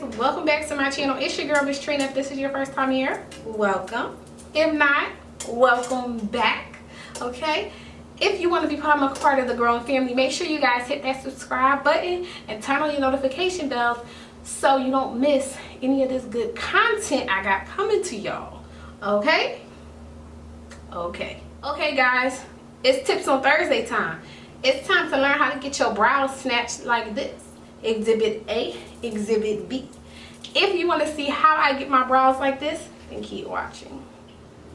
welcome back to my channel. It's your girl Itsmisstrina. If this is your first time here, welcome. If not, welcome back. Okay, if you want to become a part of the growing family, make sure you guys hit that subscribe button and turn on your notification bells so you don't miss any of this good content I got coming to y'all. Okay guys, it's tips on Thursday time. It's time to learn how to get your brows snatched like this. Exhibit A, Exhibit B. If you want to see how I get my brows like this, then keep watching.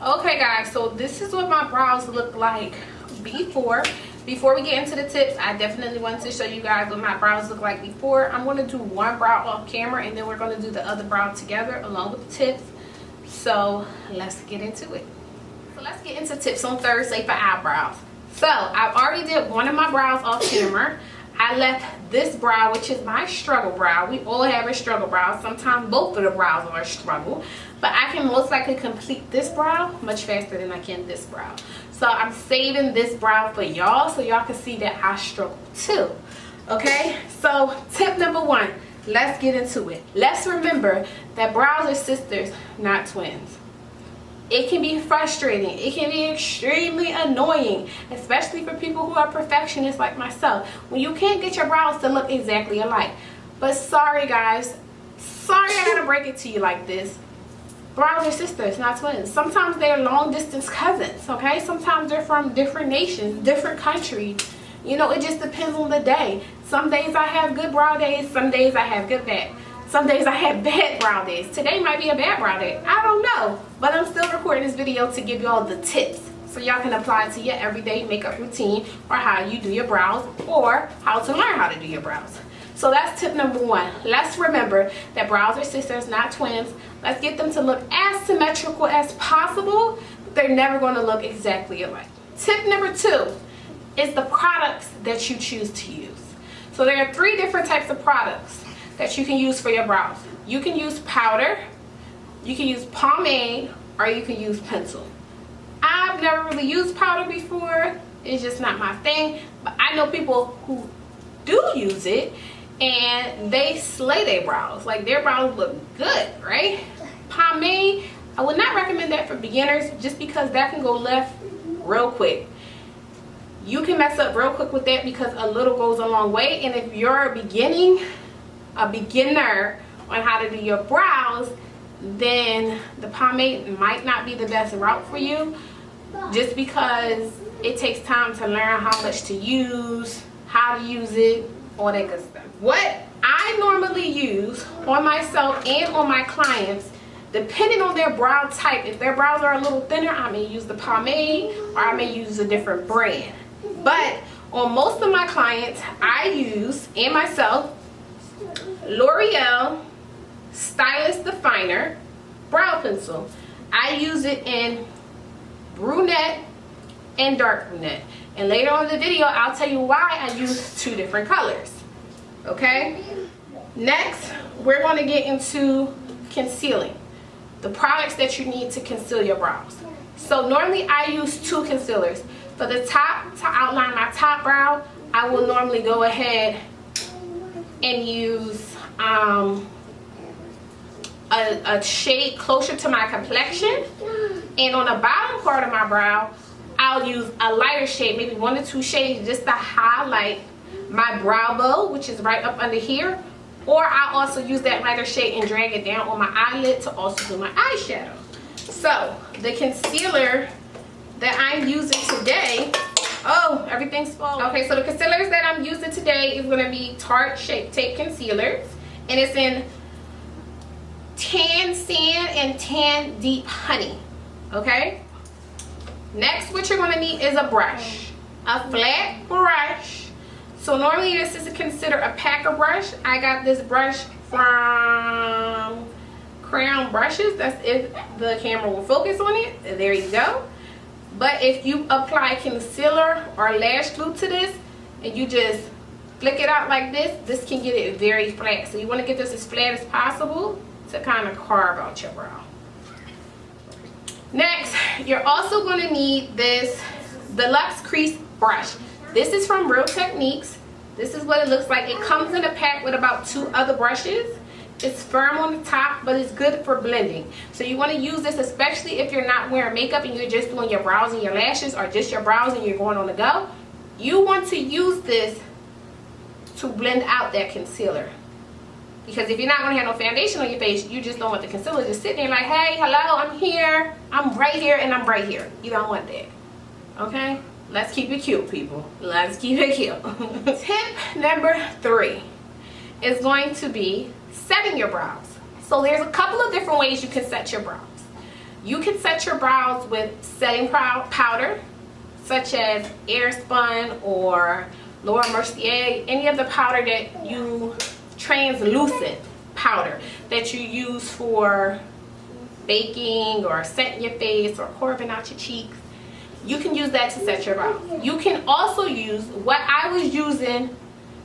Okay guys, so this is what my brows look like before. Before we get into the tips, I definitely want to show you guys what my brows look like before. I'm going to do one brow off camera and then we're going to do the other brow together along with the tips. So let's get into it. So let's get into tips on Thursday for eyebrows. So I've already did one of my brows off camera. I left this brow, which is my struggle brow. We all have a struggle brow. Sometimes both of the brows are a struggle. But I can most likely complete this brow much faster than I can this brow. So I'm saving this brow for y'all so y'all can see that I struggle too. Okay, so tip number one, let's get into it. Let's remember that brows are sisters, not twins. It can be frustrating. It can be extremely annoying, especially for people who are perfectionists like myself, when you can't get your brows to look exactly alike. But sorry guys, sorry I gotta break it to you like this. Brows are sisters, not twins. Sometimes they're long distance cousins, okay? Sometimes they're from different nations, different countries. You know, it just depends on the day. Some days I have good brow days, some days I have good bad. Some days I have bad brow days. Today might be a bad brow day. I don't know. But I'm still recording this video to give y'all the tips so y'all can apply it to your everyday makeup routine or how you do your brows or how to learn how to do your brows. So that's tip number one. Let's remember that brows are sisters, not twins. Let's get them to look as symmetrical as possible. But they're never going to look exactly alike. Tip number two is the products that you choose to use. So there are three different types of products that you can use for your brows. You can use powder, you can use pomade, or you can use pencil. I've never really used powder before. It's just not my thing. But I know people who do use it and they slay their brows. Like their brows look good, right? Pomade, I would not recommend that for beginners just because that can go left real quick. You can mess up real quick with that because a little goes a long way. And if you're a beginner on how to do your brows, then the pomade might not be the best route for you just because it takes time to learn how much to use, how to use it, all that good stuff. What I normally use on myself and on my clients, depending on their brow type, if their brows are a little thinner, I may use the pomade or I may use a different brand. But on most of my clients, I use, and myself, L'Oreal Stylist Definer brow pencil. I use it in brunette and dark brunette. And later on in the video, I'll tell you why I use two different colors. Okay? Next, we're going to get into concealing. The products that you need to conceal your brows. So normally I use two concealers. For the top, to outline my top brow, I will normally go ahead and use a shade closer to my complexion, and on the bottom part of my brow I'll use a lighter shade, maybe 1 or 2 shades, just to highlight my brow bone, which is right up under here, or I'll also use that lighter shade and drag it down on my eyelid to also do my eyeshadow. So the concealer that I'm using today, oh, everything's falling. Okay, so the concealers that I'm using today is going to be Tarte Shape Tape Concealers. And it's in Tan Sand and Tan Deep Honey. Okay? Next, what you're going to need is a brush. A flat brush. So normally this is considered a packer brush. I got this brush from Crown Brushes. That's if the camera will focus on it. There you go. But if you apply concealer or lash glue to this and you just flick it out like this, this can get it very flat. So you want to get this as flat as possible to kind of carve out your brow. Next, you're also going to need this Deluxe Crease Brush. This is from Real Techniques. This is what it looks like. It comes in a pack with about 2 other brushes. It's firm on the top, but it's good for blending. So you want to use this especially if you're not wearing makeup and you're just doing your brows and your lashes, or just your brows and you're going on the go. You want to use this to blend out that concealer. Because if you're not going to have no foundation on your face, you just don't want the concealer just sitting there like, hey, hello, I'm here. I'm right here and I'm right here. You don't want that. Okay? Let's keep it cute, people. Let's keep it cute. Tip number 3 is going to be setting your brows. So there's a couple of different ways you can set your brows. You can set your brows with setting powder, such as Airspun or Laura Mercier, any of the powder that you, translucent powder that you use for baking or setting your face or carving out your cheeks. You can use that to set your brows. You can also use what I was using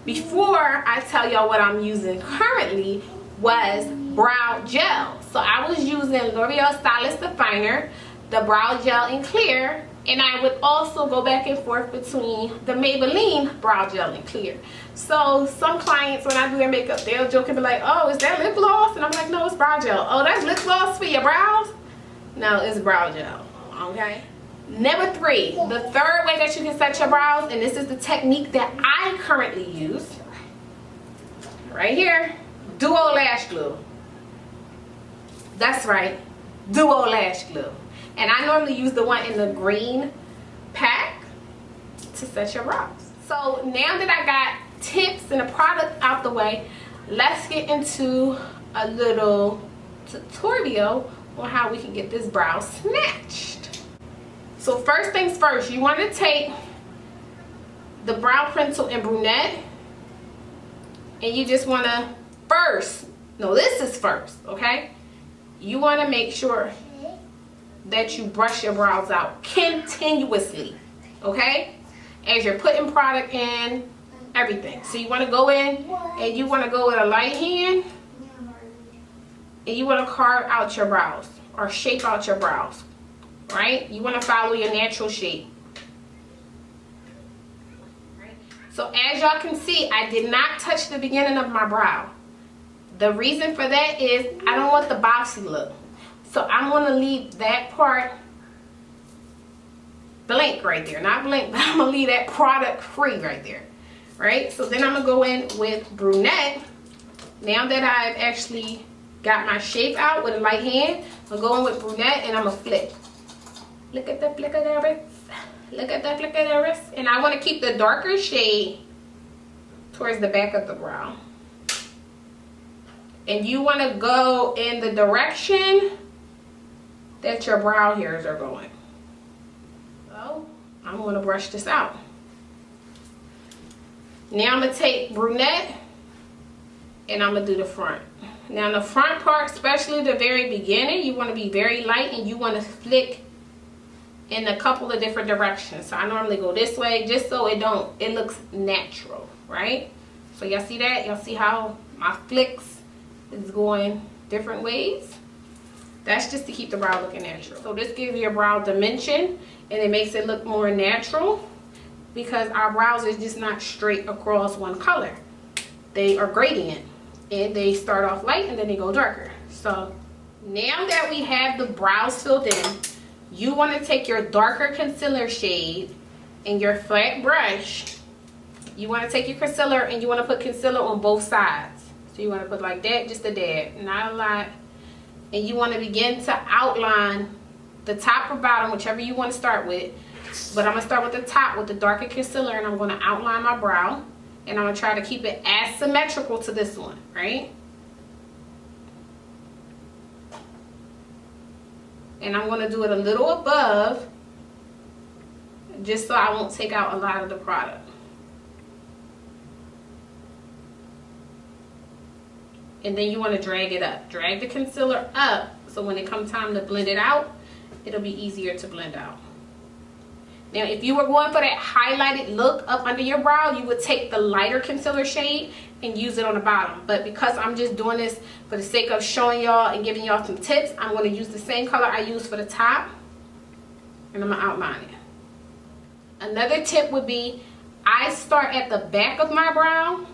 before I tell y'all what I'm using currently, was brow gel. So I was using L'Oreal Stylist Definer, the brow gel in clear, and I would also go back and forth between the Maybelline brow gel in clear. So some clients, when I do their makeup, they'll joke and be like, oh, is that lip gloss? And I'm like, no, it's brow gel. Oh, that's lip gloss for your brows? No, it's brow gel. Okay. Number 3, the third way that you can set your brows, and this is the technique that I currently use, right here, Duo Lash Glue. That's right, Duo Lash Glue. And I normally use the one in the green pack to set your brows. So now that I got tips and the product out the way, let's get into a little tutorial on how we can get this brow snatched. So first things first, you want to take the brow pencil in brunette, and you just want to this is first, okay? You want to make sure that you brush your brows out continuously, okay? As you're putting product in, everything. So you want to go in and you want to go with a light hand and you want to carve out your brows or shape out your brows. Right? You want to follow your natural shape. Right? So as y'all can see, I did not touch the beginning of my brow. The reason for that is I don't want the boxy look. So I'm going to leave that part blank right there. Not blank, but I'm going to leave that product free right there. Right? So then I'm going to go in with brunette. Now that I've actually got my shape out with a light hand, I'm going with brunette and I'm going to flip. Look at the flick of the wrist. Look at the flick of the wrist. And I want to keep the darker shade towards the back of the brow. And you want to go in the direction that your brow hairs are going. So I'm going to brush this out. Now I'm going to take brunette and I'm going to do the front. Now the front part, especially the very beginning, you want to be very light and you want to flick in a couple of different directions. So I normally go this way just so it looks natural, right? So y'all see that? Y'all see how my flicks is going different ways? That's just to keep the brow looking natural. So this gives your brow dimension and it makes it look more natural, because our brows is just not straight across one color. They are gradient and they start off light and then they go darker. So now that we have the brows filled in, you want to take your darker concealer shade and your flat brush. You want to take your concealer and you want to put concealer on both sides. So you want to put like that, just a dab, not a lot. And you want to begin to outline the top or bottom, whichever you want to start with. But I'm going to start with the top with the darker concealer and I'm going to outline my brow. And I'm going to try to keep it as symmetrical to this one, right? And I'm going to do it a little above, just so I won't take out a lot of the product. And then you want to drag it up. Drag the concealer up so when it comes time to blend it out, it'll be easier to blend out. Now, if you were going for that highlighted look up under your brow, you would take the lighter concealer shade and use it on the bottom. But because I'm just doing this for the sake of showing y'all and giving y'all some tips, I'm going to use the same color I used for the top. And I'm going to outline it. Another tip would be, I start at the back of my brow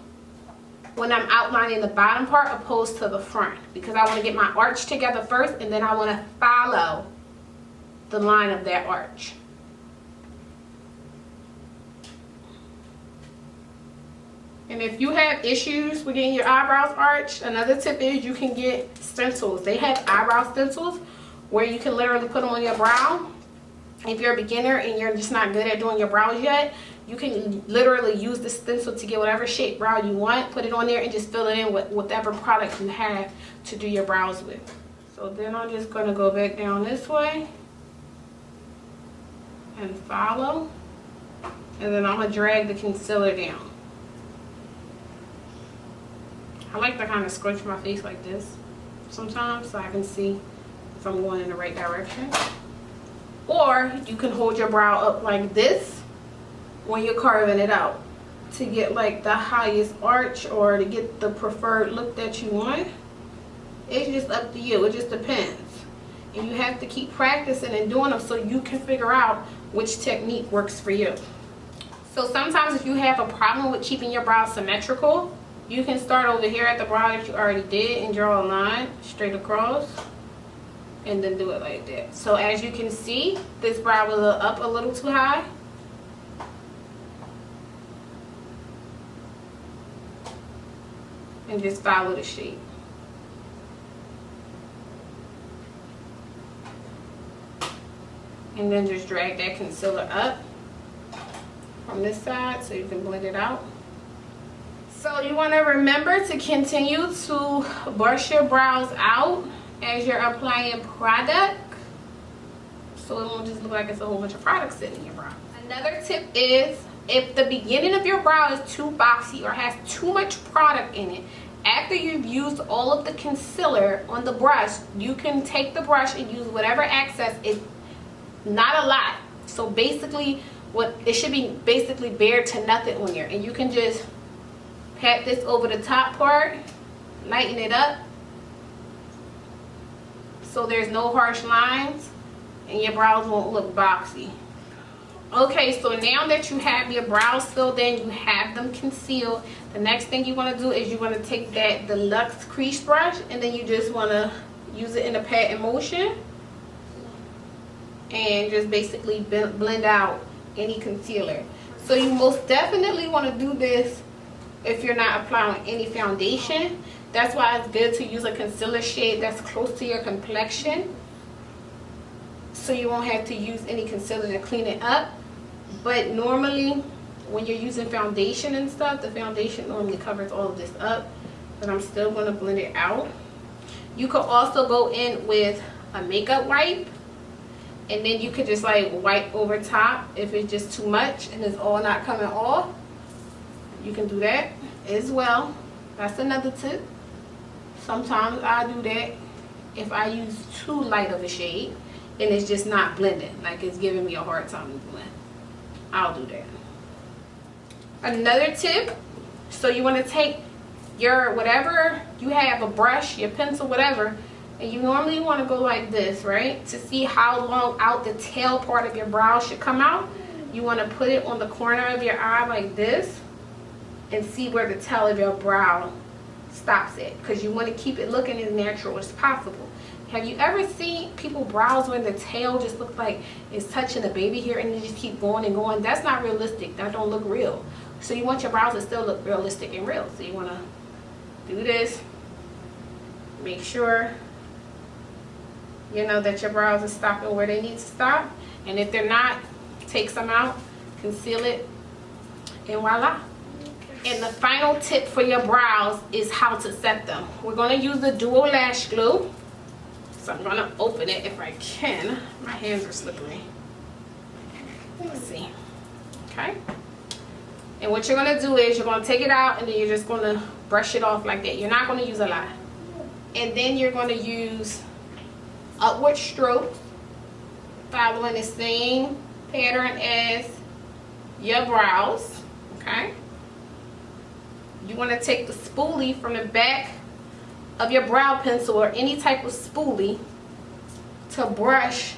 when I'm outlining the bottom part opposed to the front, because I want to get my arch together first, and then I want to follow the line of that arch. And if you have issues with getting your eyebrows arched, another tip is you can get stencils. They have eyebrow stencils where you can literally put them on your brow. If you're a beginner and you're just not good at doing your brows yet, you can literally use the stencil to get whatever shape brow you want, put it on there, and just fill it in with whatever product you have to do your brows with. So then I'm just going to go back down this way and follow, and then I'm going to drag the concealer down. I like to kind of scrunch my face like this sometimes so I can see if I'm going in the right direction. Or you can hold your brow up like this when you're carving it out to get like the highest arch or to get the preferred look that you want. It's just up to you. It just depends. And you have to keep practicing and doing them so you can figure out which technique works for you. So sometimes if you have a problem with keeping your brows symmetrical, you can start over here at the brow that you already did and draw a line straight across and then do it like that. So as you can see, this brow was up a little too high. And just follow the shape. And then just drag that concealer up from this side so you can blend it out. So you want to remember to continue to brush your brows out as you're applying product, so it won't just look like it's a whole bunch of product sitting in your brow. Another tip is, if the beginning of your brow is too boxy or has too much product in it, after you've used all of the concealer on the brush, you can take the brush and use whatever excess. It's not a lot. So basically, it should be basically bare to nothing on there, and you can just pat this over the top part, lighten it up so there's no harsh lines and your brows won't look boxy. Okay, so now that you have your brows filled in, you have them concealed, the next thing you want to do is you want to take that deluxe crease brush, and then you just want to use it in a pat motion and just basically blend out any concealer. So you most definitely want to do this if you're not applying any foundation. That's why it's good to use a concealer shade that's close to your complexion, so you won't have to use any concealer to clean it up. But normally when you're using foundation and stuff, the foundation normally covers all of this up, but I'm still going to blend it out. You could also go in with a makeup wipe, and then you could just like wipe over top if it's just too much and it's all not coming off. You can do that as well. That's another tip. Sometimes I do that if I use too light of a shade and it's just not blending, like it's giving me a hard time to blend. I'll do that. Another tip, so you want to take your whatever you have, a brush, your pencil, whatever, and you normally want to go like this, right? To see how long out the tail part of your brow should come out, you want to put it on the corner of your eye like this and see where the tail of your brow stops at, because you want to keep it looking as natural as possible. Have you ever seen people brows when the tail just looks like it's touching the baby hair and you just keep going and going? That's not realistic. That don't look real. So you want your brows to still look realistic and real. So you want to do this. Make sure you know that your brows are stopping where they need to stop. And if they're not, take some out, conceal it, and voila. And the final tip for your brows is how to set them. We're going to use the Duo Lash Glue. So I'm going to open it if I can. My hands are slippery. Let's see. Okay. And what you're going to do is you're going to take it out and then you're just going to brush it off like that. You're not going to use a lot. And then you're going to use upward strokes, following the same pattern as your brows. Okay. You want to take the spoolie from the back of your brow pencil or any type of spoolie to brush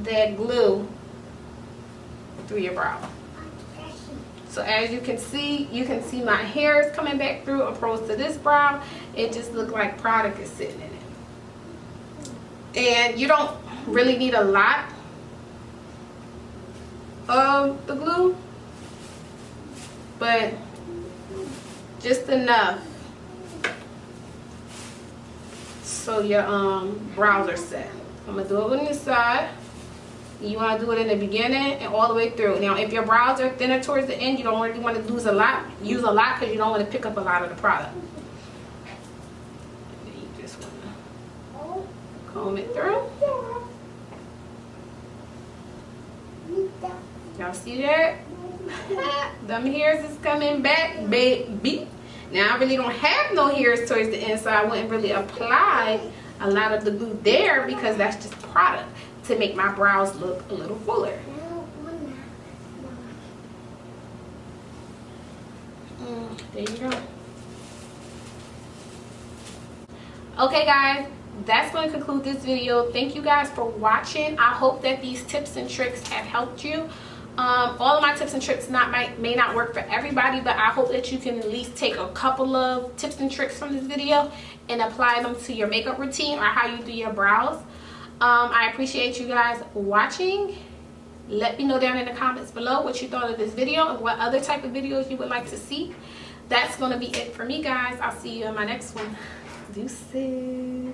that glue through your brow. So as you can see my hairs coming back through opposed to this brow. It just looks like product is sitting in it. And you don't really need a lot of the glue, but just enough so your brows are set. I'm gonna do it on this side. You want to do it in the beginning and all the way through. Now if your brows are thinner towards the end, you don't really want to use a lot because you don't want to pick up a lot of the product. And then you just want to comb it through. Y'all see that? Them hairs is coming back, baby. Now I really don't have no hairs towards the end, so I wouldn't really apply a lot of the glue there because that's just product to make my brows look a little fuller. There you go. Okay guys, that's going to conclude this video. Thank you guys for watching. I hope that these tips and tricks have helped you. All of my tips and tricks may not work for everybody, but I hope that you can at least take a couple of tips and tricks from this video and apply them to your makeup routine or how you do your brows. I appreciate you guys watching. Let me know down in the comments below what you thought of this video and what other type of videos you would like to see. That's going to be it for me, guys. I'll see you in my next one. Deuces.